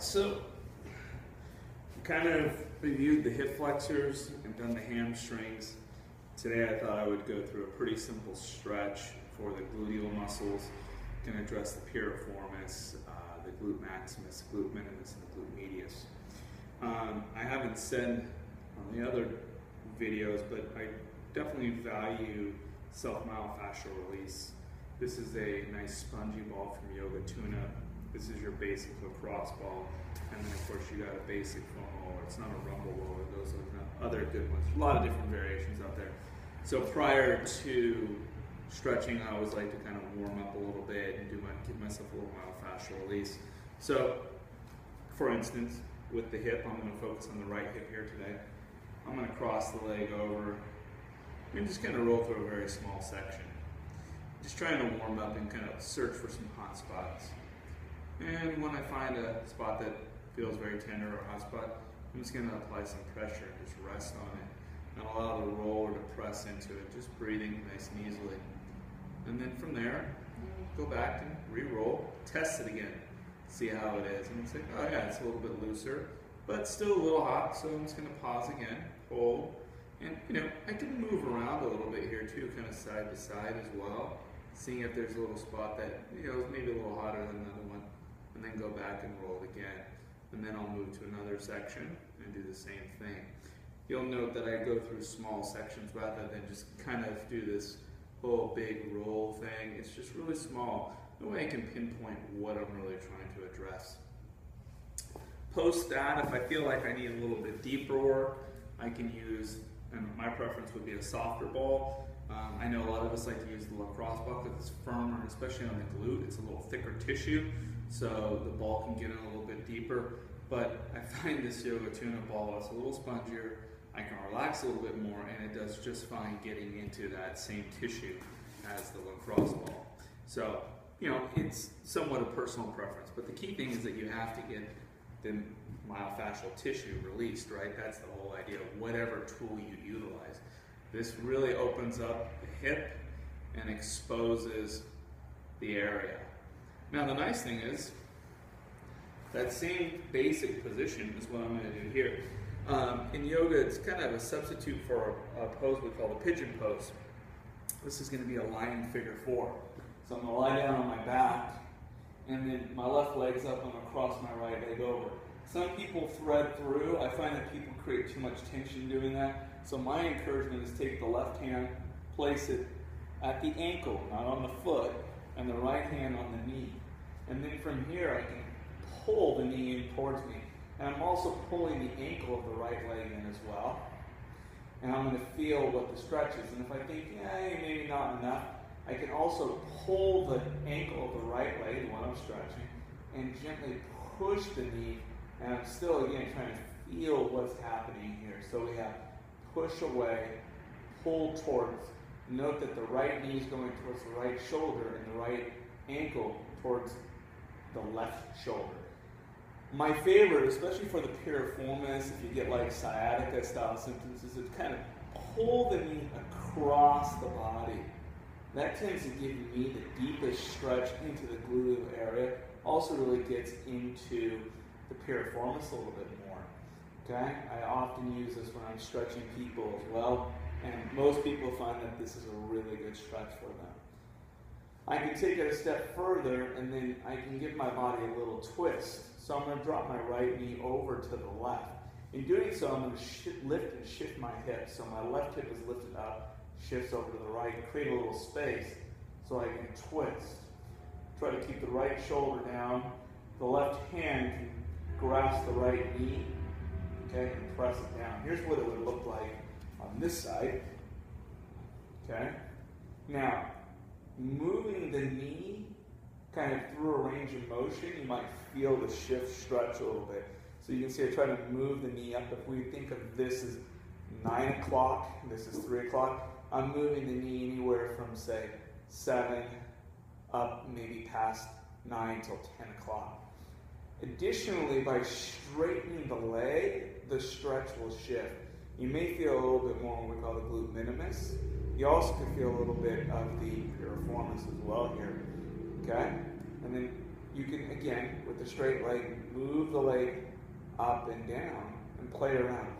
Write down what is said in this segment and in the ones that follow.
So kind of reviewed the hip flexors and done the hamstrings. Today I thought I would go through a pretty simple stretch for the gluteal muscles. Can address the piriformis, the glute maximus, glute minimus, and the glute medius. I haven't said on the other videos, but I definitely value self-myofascial release. This is a nice spongy ball from Yoga Tuna. This is your basic lacrosse ball. And then of course you got a basic foam roller. It's not a rumble roller, those are other good ones. A lot of different variations out there. So prior to stretching, I always like to kind of warm up a little bit and give myself a little myofascial release. So for instance, with the hip, I'm going to focus on the right hip here today. I'm going to cross the leg over and just kind of roll through a very small section. Just trying to warm up and kind of search for some hot spots. And when I find a spot that feels very tender or hot spot, I'm just going to apply some pressure and just rest on it and allow the roller to press into it, just breathing nice and easily. And then from there, go back and re-roll, test it again, see how it is. And it's like, oh yeah, it's a little bit looser, but still a little hot, so I'm just going to pause again, hold. And I can move around a little bit here too, kind of side to side as well, seeing if there's a little spot that is maybe a little hotter than another one, and then go back and roll it again. And then I'll move to another section and do the same thing. You'll note that I go through small sections rather than just kind of do this whole big roll thing. It's just really small. That way I can pinpoint what I'm really trying to address. Post that, if I feel like I need a little bit deeper work, I can use, and my preference would be a softer ball. I know a lot of us like to use the lacrosse ball because it's firmer, and especially on the glute, it's a little thicker tissue, so the ball can get in a little bit deeper. But I find this Yoga Tuna ball is a little spongier. I can relax a little bit more, and it does just fine getting into that same tissue as the lacrosse ball. So, it's somewhat a personal preference, but the key thing is that you have to get the myofascial tissue released, right? That's the whole idea of whatever tool you utilize. This really opens up the hip and exposes the area. Now the nice thing is, that same basic position is what I'm going to do here. In yoga, it's kind of a substitute for a pose we call the pigeon pose. This is going to be a lying figure 4. So I'm going to lie down on my back, and then my left leg's up, I'm going to cross my right leg over. Some people thread through. I find that people create too much tension doing that. So my encouragement is take the left hand, place it at the ankle, not on the foot, and the right hand on the knee. And then from here I can pull the knee in towards me. And I'm also pulling the ankle of the right leg in as well. And I'm going to feel what the stretch is. And if I think, maybe not enough, I can also pull the ankle of the right leg while I'm stretching and gently push the knee. And I'm still, again, trying to feel what's happening here. So we have push away, pull towards. Note that the right knee is going towards the right shoulder and the right ankle towards the left shoulder. My favorite, especially for the piriformis, if you get like sciatica style symptoms, is to kind of pull the knee across the body. That tends to give me the deepest stretch into the gluteal area. Also really gets into the piriformis a little bit more. Okay? I often use this when I'm stretching people as well, and most people find that this is a really good stretch for them. I can take it a step further, and then I can give my body a little twist. So I'm going to drop my right knee over to the left. In doing so, I'm going to lift and shift my hips. So my left hip is lifted up, shifts over to the right, and create a little space so I can twist. Try to keep the right shoulder down. The left hand can grasp the right knee, okay, and press it down. Here's what it would look like on this side. Okay? Now, moving the knee kind of through a range of motion, you might feel the shift stretch a little bit. So you can see I try to move the knee up. If we think of this as 9 o'clock, this is 3 o'clock, I'm moving the knee anywhere from, say, 7 up maybe past 9 till 10 o'clock. Additionally, by straightening the leg, the stretch will shift. You may feel a little bit more what we call the glute minimus. You also can feel a little bit of the piriformis as well here. Okay? And then you can, again, with the straight leg, move the leg up and down and play around.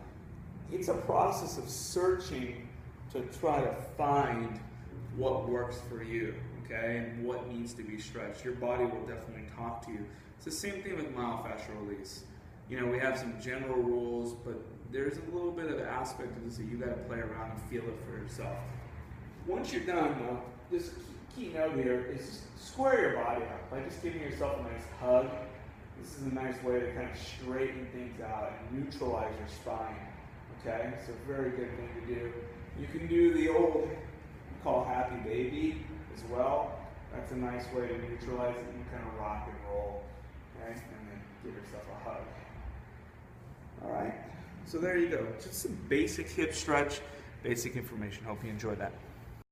It's a process of searching to try to find what works for you, okay, and what needs to be stretched. Your body will definitely talk to you. It's the same thing with myofascial release. You know, we have some general rules, but there's a little bit of the aspect of this that you got to play around and feel it for yourself. Once you're done, though, this key note here is just square your body up by just giving yourself a nice hug. This is a nice way to kind of straighten things out and neutralize your spine. Okay, it's a very good thing to do. You can do the old, we call happy baby as well. That's a nice way to neutralize it and kind of rock and roll. Okay, and then give yourself a hug. All right, so there you go. Just some basic hip stretch, basic information. Hope you enjoyed that.